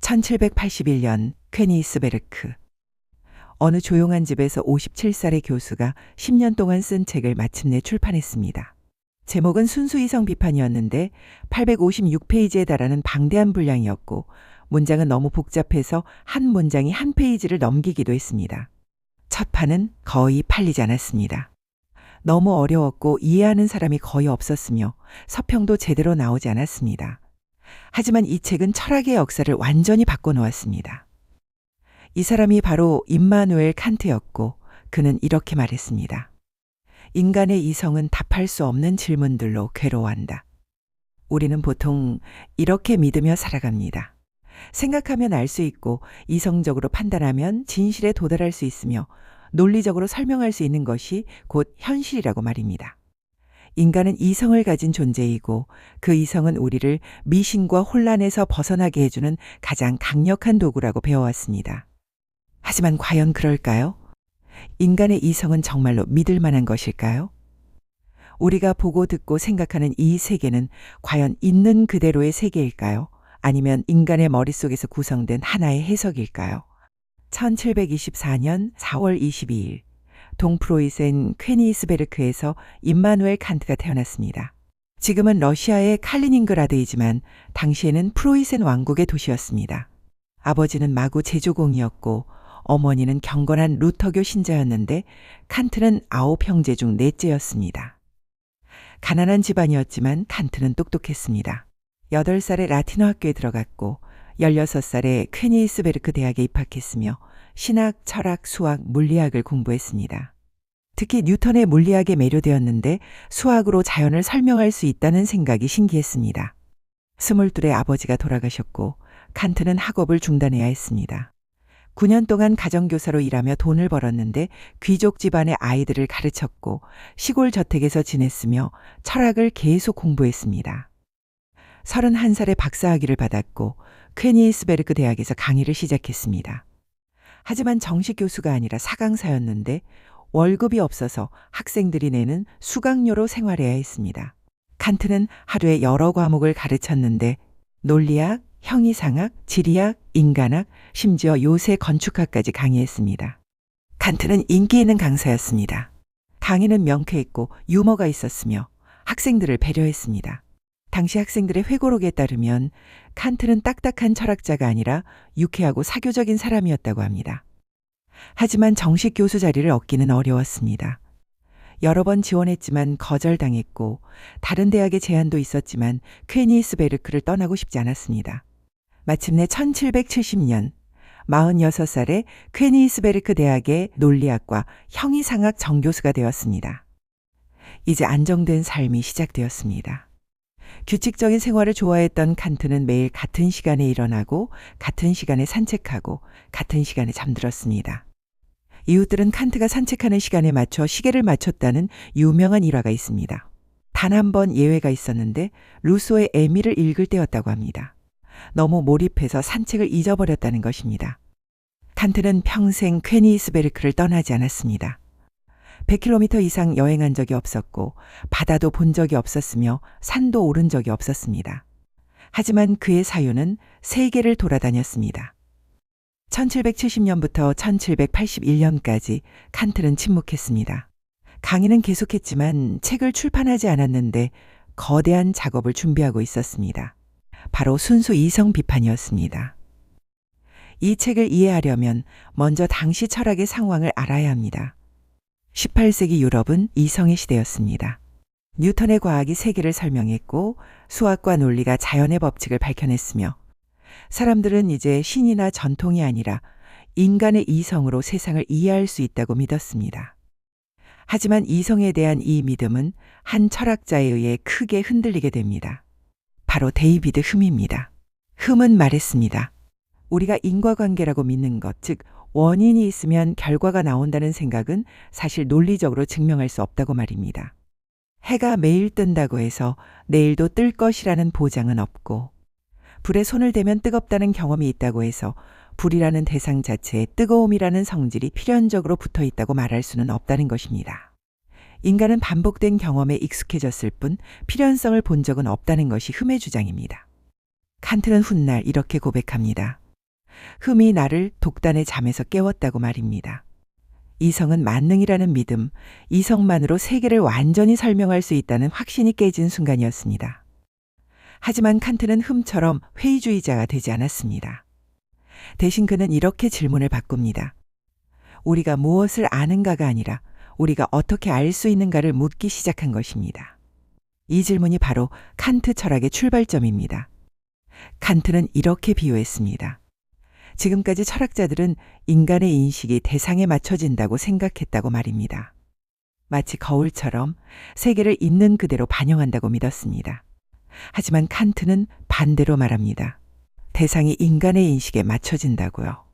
1781년 퀘니스베르크. 어느 조용한 집에서 57살의 교수가 10년 동안 쓴 책을 마침내 출판했습니다. 제목은 순수이성 비판이었는데 856페이지에 달하는 방대한 분량이었고 문장은 너무 복잡해서 한 문장이 한 페이지를 넘기기도 했습니다. 첫 판은 거의 팔리지 않았습니다. 너무 어려웠고 이해하는 사람이 거의 없었으며 서평도 제대로 나오지 않았습니다. 하지만 이 책은 철학의 역사를 완전히 바꿔놓았습니다. 이 사람이 바로 임마누엘 칸트였고 그는 이렇게 말했습니다. 인간의 이성은 답할 수 없는 질문들로 괴로워한다. 우리는 보통 이렇게 믿으며 살아갑니다. 생각하면 알 수 있고 이성적으로 판단하면 진실에 도달할 수 있으며 논리적으로 설명할 수 있는 것이 곧 현실이라고 말입니다. 인간은 이성을 가진 존재이고 그 이성은 우리를 미신과 혼란에서 벗어나게 해주는 가장 강력한 도구라고 배워왔습니다. 하지만 과연 그럴까요? 인간의 이성은 정말로 믿을 만한 것일까요? 우리가 보고 듣고 생각하는 이 세계는 과연 있는 그대로의 세계일까요? 아니면 인간의 머릿속에서 구성된 하나의 해석일까요? 1724년 4월 22일 동프로이센 퀘니스베르크에서 임마누엘 칸트가 태어났습니다. 지금은 러시아의 칼리닝그라드이지만 당시에는 프로이센 왕국의 도시였습니다. 아버지는 마구 제조공이었고 어머니는 경건한 루터교 신자였는데 칸트는 9형제 중 넷째였습니다. 가난한 집안이었지만 칸트는 똑똑했습니다. 8살에 라틴어 학교에 들어갔고 16살에 퀘니스베르크 대학에 입학했으며 신학, 철학, 수학, 물리학을 공부했습니다. 특히 뉴턴의 물리학에 매료되었는데 수학으로 자연을 설명할 수 있다는 생각이 신기했습니다. 22에 아버지가 돌아가셨고 칸트는 학업을 중단해야 했습니다. 9년 동안 가정교사로 일하며 돈을 벌었는데 귀족 집안의 아이들을 가르쳤고 시골 저택에서 지냈으며 철학을 계속 공부했습니다. 31살에 박사학위를 받았고 퀘니스베르크 대학에서 강의를 시작했습니다. 하지만 정식 교수가 아니라 사강사였는데 월급이 없어서 학생들이 내는 수강료로 생활해야 했습니다. 칸트는 하루에 여러 과목을 가르쳤는데 논리학, 형이상학, 지리학, 인간학, 심지어 요새 건축학까지 강의했습니다. 칸트는 인기 있는 강사였습니다. 강의는 명쾌했고 유머가 있었으며 학생들을 배려했습니다. 당시 학생들의 회고록에 따르면 칸트는 딱딱한 철학자가 아니라 유쾌하고 사교적인 사람이었다고 합니다. 하지만 정식 교수 자리를 얻기는 어려웠습니다. 여러 번 지원했지만 거절당했고 다른 대학의 제안도 있었지만 퀘니스베르크를 떠나고 싶지 않았습니다. 마침내 1770년 46살에 퀘니스베르크 대학의 논리학과 형이상학 정교수가 되었습니다. 이제 안정된 삶이 시작되었습니다. 규칙적인 생활을 좋아했던 칸트는 매일 같은 시간에 일어나고 같은 시간에 산책하고 같은 시간에 잠들었습니다. 이웃들은 칸트가 산책하는 시간에 맞춰 시계를 맞췄다는 유명한 일화가 있습니다. 단 한 번 예외가 있었는데 루소의 에밀을 읽을 때였다고 합니다. 너무 몰입해서 산책을 잊어버렸다는 것입니다. 칸트는 평생 퀘니스베르크를 떠나지 않았습니다. 100km 이상 여행한 적이 없었고 바다도 본 적이 없었으며 산도 오른 적이 없었습니다. 하지만 그의 사유는 세계를 돌아다녔습니다. 1770년부터 1781년까지 칸트는 침묵했습니다. 강의는 계속했지만 책을 출판하지 않았는데 거대한 작업을 준비하고 있었습니다. 바로 순수 이성 비판이었습니다. 이 책을 이해하려면 먼저 당시 철학의 상황을 알아야 합니다. 18세기 유럽은 이성의 시대였습니다. 뉴턴의 과학이 세계를 설명했고 수학과 논리가 자연의 법칙을 밝혀냈으며 사람들은 이제 신이나 전통이 아니라 인간의 이성으로 세상을 이해할 수 있다고 믿었습니다. 하지만 이성에 대한 이 믿음은 한 철학자에 의해 크게 흔들리게 됩니다. 바로 데이비드 흠입니다. 흠은 말했습니다. 우리가 인과관계라고 믿는 것, 즉 원인이 있으면 결과가 나온다는 생각은 사실 논리적으로 증명할 수 없다고 말입니다. 해가 매일 뜬다고 해서 내일도 뜰 것이라는 보장은 없고 불에 손을 대면 뜨겁다는 경험이 있다고 해서 불이라는 대상 자체에 뜨거움이라는 성질이 필연적으로 붙어 있다고 말할 수는 없다는 것입니다. 인간은 반복된 경험에 익숙해졌을 뿐 필연성을 본 적은 없다는 것이 흠의 주장입니다. 칸트는 훗날 이렇게 고백합니다. 흠이 나를 독단의 잠에서 깨웠다고 말입니다. 이성은 만능이라는 믿음, 이성만으로 세계를 완전히 설명할 수 있다는 확신이 깨진 순간이었습니다. 하지만 칸트는 흠처럼 회의주의자가 되지 않았습니다. 대신 그는 이렇게 질문을 바꿉니다. 우리가 무엇을 아는가가 아니라 우리가 어떻게 알 수 있는가를 묻기 시작한 것입니다. 이 질문이 바로 칸트 철학의 출발점입니다. 칸트는 이렇게 비유했습니다. 지금까지 철학자들은 인간의 인식이 대상에 맞춰진다고 생각했다고 말입니다. 마치 거울처럼 세계를 있는 그대로 반영한다고 믿었습니다. 하지만 칸트는 반대로 말합니다. 대상이 인간의 인식에 맞춰진다고요.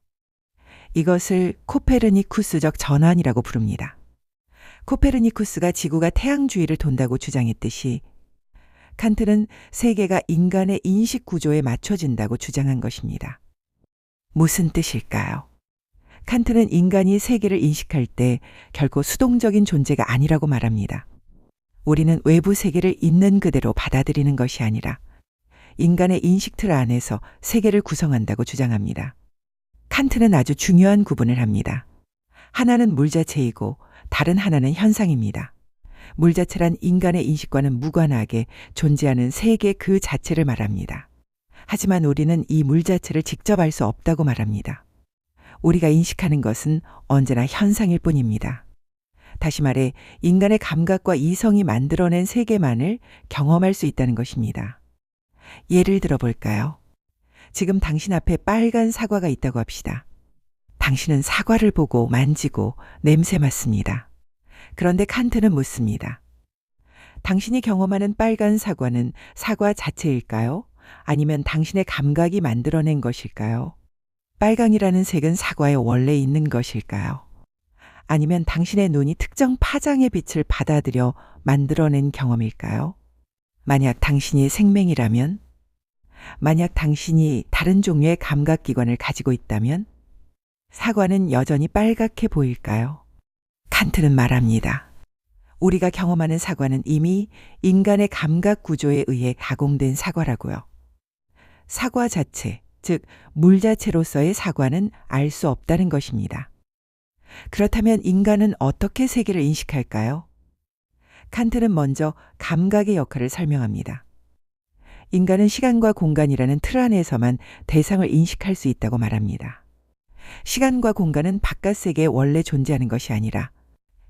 이것을 코페르니쿠스적 전환이라고 부릅니다. 코페르니쿠스가 지구가 태양주위를 돈다고 주장했듯이 칸트는 세계가 인간의 인식 구조에 맞춰진다고 주장한 것입니다. 무슨 뜻일까요? 칸트는 인간이 세계를 인식할 때 결코 수동적인 존재가 아니라고 말합니다. 우리는 외부 세계를 있는 그대로 받아들이는 것이 아니라 인간의 인식 틀 안에서 세계를 구성한다고 주장합니다. 칸트는 아주 중요한 구분을 합니다. 하나는 물자체이고 다른 하나는 현상입니다. 물자체란 인간의 인식과는 무관하게 존재하는 세계 그 자체를 말합니다. 하지만 우리는 이 물자체를 직접 알 수 없다고 말합니다. 우리가 인식하는 것은 언제나 현상일 뿐입니다. 다시 말해 인간의 감각과 이성이 만들어낸 세계만을 경험할 수 있다는 것입니다. 예를 들어 볼까요? 지금 당신 앞에 빨간 사과가 있다고 합시다. 당신은 사과를 보고 만지고 냄새 맡습니다. 그런데 칸트는 묻습니다. 당신이 경험하는 빨간 사과는 사과 자체일까요? 아니면 당신의 감각이 만들어낸 것일까요? 빨강이라는 색은 사과에 원래 있는 것일까요? 아니면 당신의 눈이 특정 파장의 빛을 받아들여 만들어낸 경험일까요? 만약 당신이 생명이라면? 만약 당신이 다른 종류의 감각기관을 가지고 있다면? 사과는 여전히 빨갛게 보일까요? 칸트는 말합니다. 우리가 경험하는 사과는 이미 인간의 감각 구조에 의해 가공된 사과라고요. 사과 자체, 즉 물 자체로서의 사과는 알 수 없다는 것입니다. 그렇다면 인간은 어떻게 세계를 인식할까요? 칸트는 먼저 감각의 역할을 설명합니다. 인간은 시간과 공간이라는 틀 안에서만 대상을 인식할 수 있다고 말합니다. 시간과 공간은 바깥 세계에 원래 존재하는 것이 아니라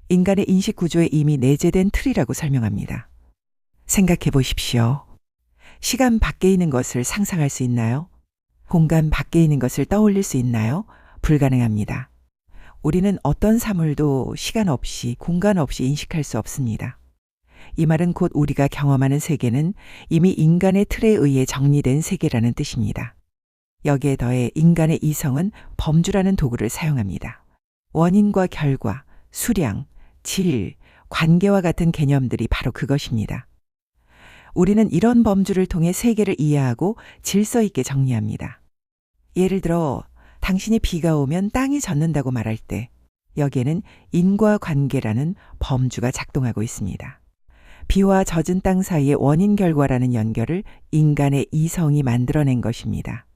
인간의 인식 구조에 이미 내재된 틀이라고 설명합니다. 생각해 보십시오. 시간 밖에 있는 것을 상상할 수 있나요? 공간 밖에 있는 것을 떠올릴 수 있나요? 불가능합니다. 우리는 어떤 사물도 시간 없이 공간 없이 인식할 수 없습니다. 이 말은 곧 우리가 경험하는 세계는 이미 인간의 틀에 의해 정리된 세계라는 뜻입니다. 여기에 더해 인간의 이성은 범주라는 도구를 사용합니다. 원인과 결과, 수량, 질, 관계와 같은 개념들이 바로 그것입니다. 우리는 이런 범주를 통해 세계를 이해하고 질서 있게 정리합니다. 예를 들어 당신이 비가 오면 땅이 젖는다고 말할 때 여기에는 인과관계라는 범주가 작동하고 있습니다. 비와 젖은 땅 사이의 원인 결과라는 연결을 인간의 이성이 만들어낸 것입니다.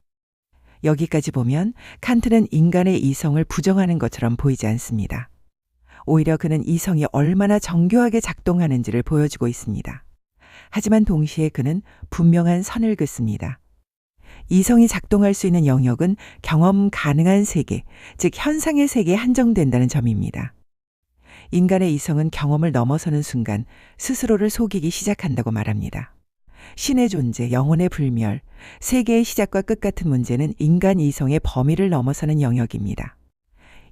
여기까지 보면 칸트는 인간의 이성을 부정하는 것처럼 보이지 않습니다. 오히려 그는 이성이 얼마나 정교하게 작동하는지를 보여주고 있습니다. 하지만 동시에 그는 분명한 선을 긋습니다. 이성이 작동할 수 있는 영역은 경험 가능한 세계, 즉 현상의 세계에 한정된다는 점입니다. 인간의 이성은 경험을 넘어서는 순간 스스로를 속이기 시작한다고 말합니다. 신의 존재, 영혼의 불멸, 세계의 시작과 끝 같은 문제는 인간 이성의 범위를 넘어서는 영역입니다.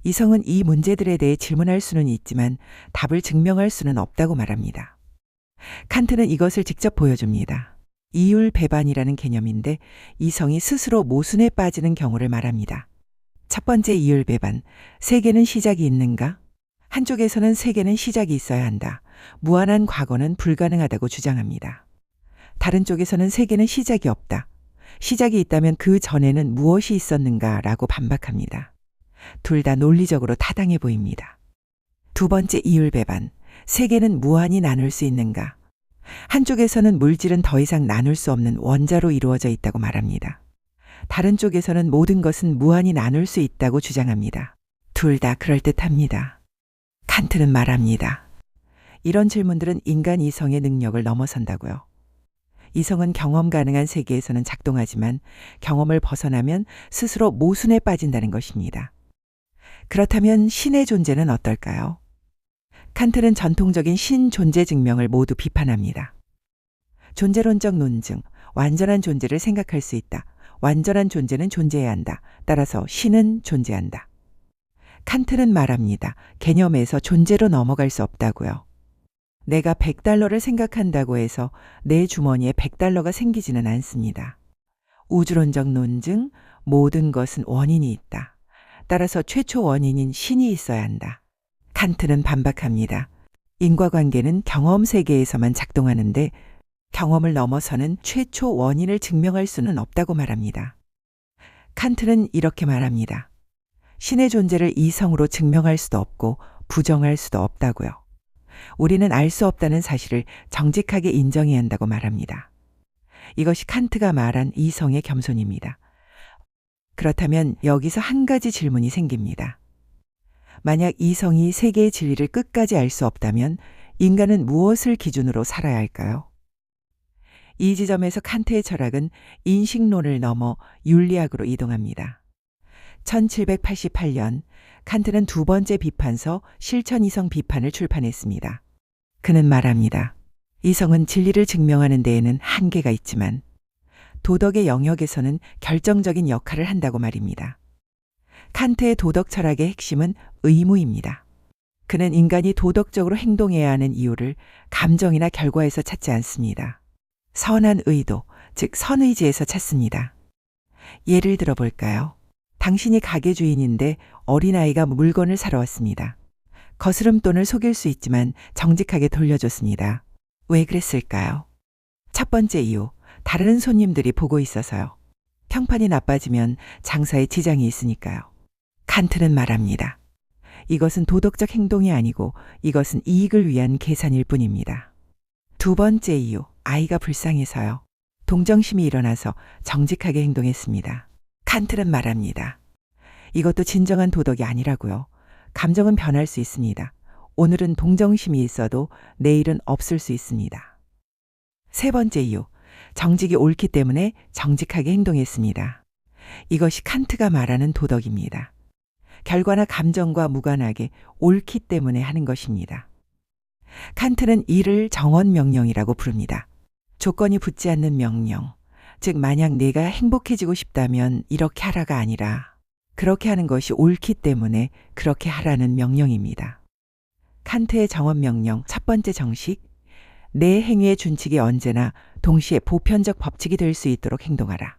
이성은 이 문제들에 대해 질문할 수는 있지만 답을 증명할 수는 없다고 말합니다. 칸트는 이것을 직접 보여줍니다. 이율배반이라는 개념인데 이성이 스스로 모순에 빠지는 경우를 말합니다. 첫 번째 이율배반, 세계는 시작이 있는가? 한쪽에서는 세계는 시작이 있어야 한다. 무한한 과거는 불가능하다고 주장합니다. 다른 쪽에서는 세계는 시작이 없다. 시작이 있다면 그 전에는 무엇이 있었는가라고 반박합니다. 둘 다 논리적으로 타당해 보입니다. 두 번째 이율배반, 세계는 무한히 나눌 수 있는가? 한쪽에서는 물질은 더 이상 나눌 수 없는 원자로 이루어져 있다고 말합니다. 다른 쪽에서는 모든 것은 무한히 나눌 수 있다고 주장합니다. 둘 다 그럴듯합니다. 칸트는 말합니다. 이런 질문들은 인간 이성의 능력을 넘어선다고요. 이성은 경험 가능한 세계에서는 작동하지만 경험을 벗어나면 스스로 모순에 빠진다는 것입니다. 그렇다면 신의 존재는 어떨까요? 칸트는 전통적인 신 존재 증명을 모두 비판합니다. 존재론적 논증, 완전한 존재를 생각할 수 있다. 완전한 존재는 존재해야 한다. 따라서 신은 존재한다. 칸트는 말합니다. 개념에서 존재로 넘어갈 수 없다고요. 내가 100달러를 생각한다고 해서 내 주머니에 100달러가 생기지는 않습니다. 우주론적 논증, 모든 것은 원인이 있다. 따라서 최초 원인인 신이 있어야 한다. 칸트는 반박합니다. 인과관계는 경험 세계에서만 작동하는데 경험을 넘어서는 최초 원인을 증명할 수는 없다고 말합니다. 칸트는 이렇게 말합니다. 신의 존재를 이성으로 증명할 수도 없고 부정할 수도 없다고요. 우리는 알 수 없다는 사실을 정직하게 인정해야 한다고 말합니다. 이것이 칸트가 말한 이성의 겸손입니다. 그렇다면 여기서 한 가지 질문이 생깁니다. 만약 이성이 세계의 진리를 끝까지 알 수 없다면 인간은 무엇을 기준으로 살아야 할까요? 이 지점에서 칸트의 철학은 인식론을 넘어 윤리학으로 이동합니다. 1788년 칸트는 두 번째 비판서 실천이성 비판을 출판했습니다. 그는 말합니다. 이성은 진리를 증명하는 데에는 한계가 있지만 도덕의 영역에서는 결정적인 역할을 한다고 말입니다. 칸트의 도덕 철학의 핵심은 의무입니다. 그는 인간이 도덕적으로 행동해야 하는 이유를 감정이나 결과에서 찾지 않습니다. 선한 의도, 즉 선의지에서 찾습니다. 예를 들어 볼까요? 당신이 가게 주인인데 어린아이가 물건을 사러 왔습니다. 거스름돈을 속일 수 있지만 정직하게 돌려줬습니다. 왜 그랬을까요? 첫 번째 이유, 다른 손님들이 보고 있어서요. 평판이 나빠지면 장사에 지장이 있으니까요. 칸트는 말합니다. 이것은 도덕적 행동이 아니고 이것은 이익을 위한 계산일 뿐입니다. 두 번째 이유, 아이가 불쌍해서요. 동정심이 일어나서 정직하게 행동했습니다. 칸트는 말합니다. 이것도 진정한 도덕이 아니라고요. 감정은 변할 수 있습니다. 오늘은 동정심이 있어도 내일은 없을 수 있습니다. 세 번째 이유, 정직이 옳기 때문에 정직하게 행동했습니다. 이것이 칸트가 말하는 도덕입니다. 결과나 감정과 무관하게 옳기 때문에 하는 것입니다. 칸트는 이를 정언명령이라고 부릅니다. 조건이 붙지 않는 명령, 즉 만약 내가 행복해지고 싶다면 이렇게 하라가 아니라 그렇게 하는 것이 옳기 때문에 그렇게 하라는 명령입니다. 칸트의 정언명령 첫 번째 정식, 내 행위의 준칙이 언제나 동시에 보편적 법칙이 될 수 있도록 행동하라.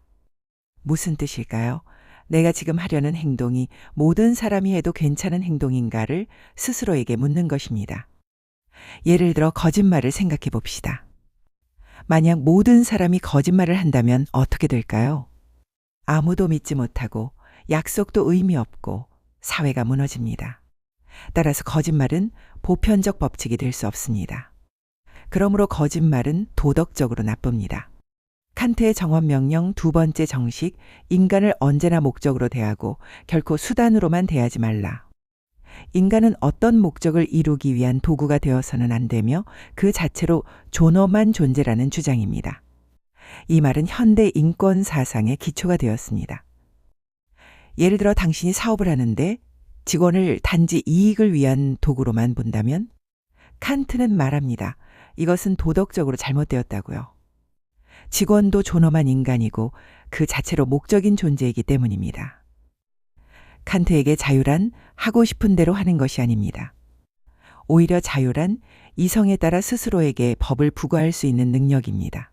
무슨 뜻일까요? 내가 지금 하려는 행동이 모든 사람이 해도 괜찮은 행동인가를 스스로에게 묻는 것입니다. 예를 들어 거짓말을 생각해 봅시다. 만약 모든 사람이 거짓말을 한다면 어떻게 될까요? 아무도 믿지 못하고 약속도 의미 없고 사회가 무너집니다. 따라서 거짓말은 보편적 법칙이 될 수 없습니다. 그러므로 거짓말은 도덕적으로 나쁩니다. 칸트의 정언명령 두 번째 정식, 인간을 언제나 목적으로 대하고 결코 수단으로만 대하지 말라. 인간은 어떤 목적을 이루기 위한 도구가 되어서는 안 되며 그 자체로 존엄한 존재라는 주장입니다. 이 말은 현대 인권 사상의 기초가 되었습니다. 예를 들어 당신이 사업을 하는데 직원을 단지 이익을 위한 도구로만 본다면 칸트는 말합니다. 이것은 도덕적으로 잘못되었다고요. 직원도 존엄한 인간이고 그 자체로 목적인 존재이기 때문입니다. 칸트에게 자유란 하고 싶은 대로 하는 것이 아닙니다. 오히려 자유란 이성에 따라 스스로에게 법을 부과할 수 있는 능력입니다.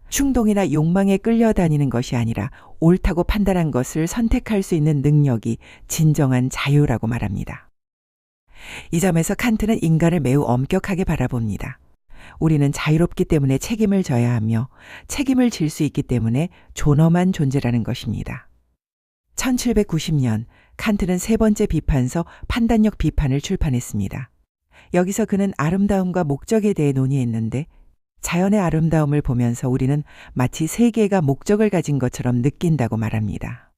충동이나 욕망에 끌려다니는 것이 아니라 옳다고 판단한 것을 선택할 수 있는 능력이 진정한 자유라고 말합니다. 이 점에서 칸트는 인간을 매우 엄격하게 바라봅니다. 우리는 자유롭기 때문에 책임을 져야 하며 책임을 질 수 있기 때문에 존엄한 존재라는 것입니다. 1790년 칸트는 세 번째 비판서 판단력 비판을 출판했습니다. 여기서 그는 아름다움과 목적에 대해 논의했는데 자연의 아름다움을 보면서 우리는 마치 세계가 목적을 가진 것처럼 느낀다고 말합니다.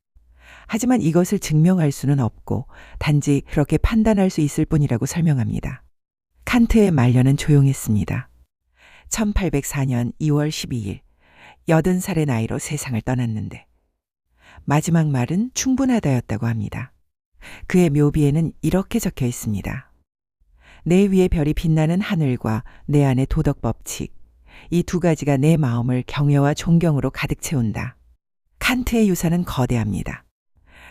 하지만 이것을 증명할 수는 없고 단지 그렇게 판단할 수 있을 뿐이라고 설명합니다. 칸트의 말년은 조용했습니다. 1804년 2월 12일, 80살의 나이로 세상을 떠났는데 마지막 말은 충분하다였다고 합니다. 그의 묘비에는 이렇게 적혀 있습니다. 내 위에 별이 빛나는 하늘과 내 안의 도덕 법칙, 이 두 가지가 내 마음을 경외와 존경으로 가득 채운다. 칸트의 유산은 거대합니다.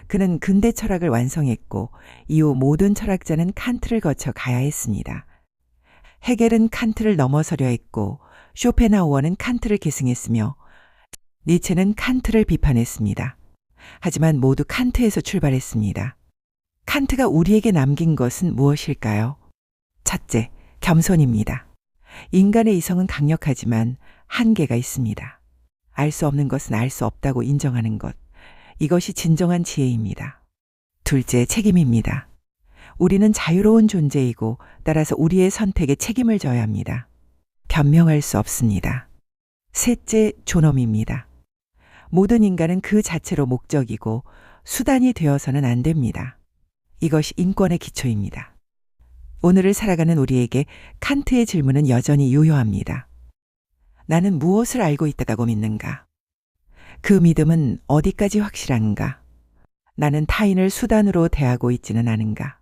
그는 근대 철학을 완성했고 이후 모든 철학자는 칸트를 거쳐 가야 했습니다. 헤겔은 칸트를 넘어서려 했고 쇼펜하우어는 칸트를 계승했으며 니체는 칸트를 비판했습니다. 하지만 모두 칸트에서 출발했습니다. 칸트가 우리에게 남긴 것은 무엇일까요? 첫째, 겸손입니다. 인간의 이성은 강력하지만 한계가 있습니다. 알 수 없는 것은 알 수 없다고 인정하는 것. 이것이 진정한 지혜입니다. 둘째, 책임입니다. 우리는 자유로운 존재이고 따라서 우리의 선택에 책임을 져야 합니다. 변명할 수 없습니다. 셋째, 존엄입니다. 모든 인간은 그 자체로 목적이고 수단이 되어서는 안 됩니다. 이것이 인권의 기초입니다. 오늘을 살아가는 우리에게 칸트의 질문은 여전히 유효합니다. 나는 무엇을 알고 있다고 믿는가? 그 믿음은 어디까지 확실한가? 나는 타인을 수단으로 대하고 있지는 않은가?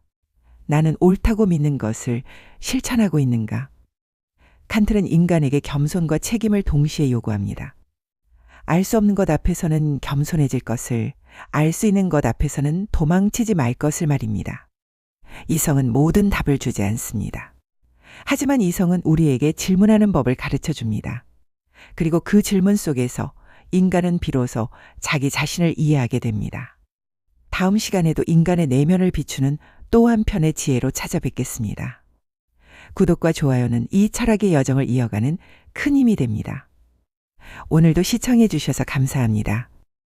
나는 옳다고 믿는 것을 실천하고 있는가? 칸트는 인간에게 겸손과 책임을 동시에 요구합니다. 알 수 없는 것 앞에서는 겸손해질 것을, 알 수 있는 것 앞에서는 도망치지 말 것을 말입니다. 이성은 모든 답을 주지 않습니다. 하지만 이성은 우리에게 질문하는 법을 가르쳐 줍니다. 그리고 그 질문 속에서 인간은 비로소 자기 자신을 이해하게 됩니다. 다음 시간에도 인간의 내면을 비추는 또 한편의 지혜로 찾아뵙겠습니다. 구독과 좋아요는 이 철학의 여정을 이어가는 큰 힘이 됩니다. 오늘도 시청해 주셔서 감사합니다.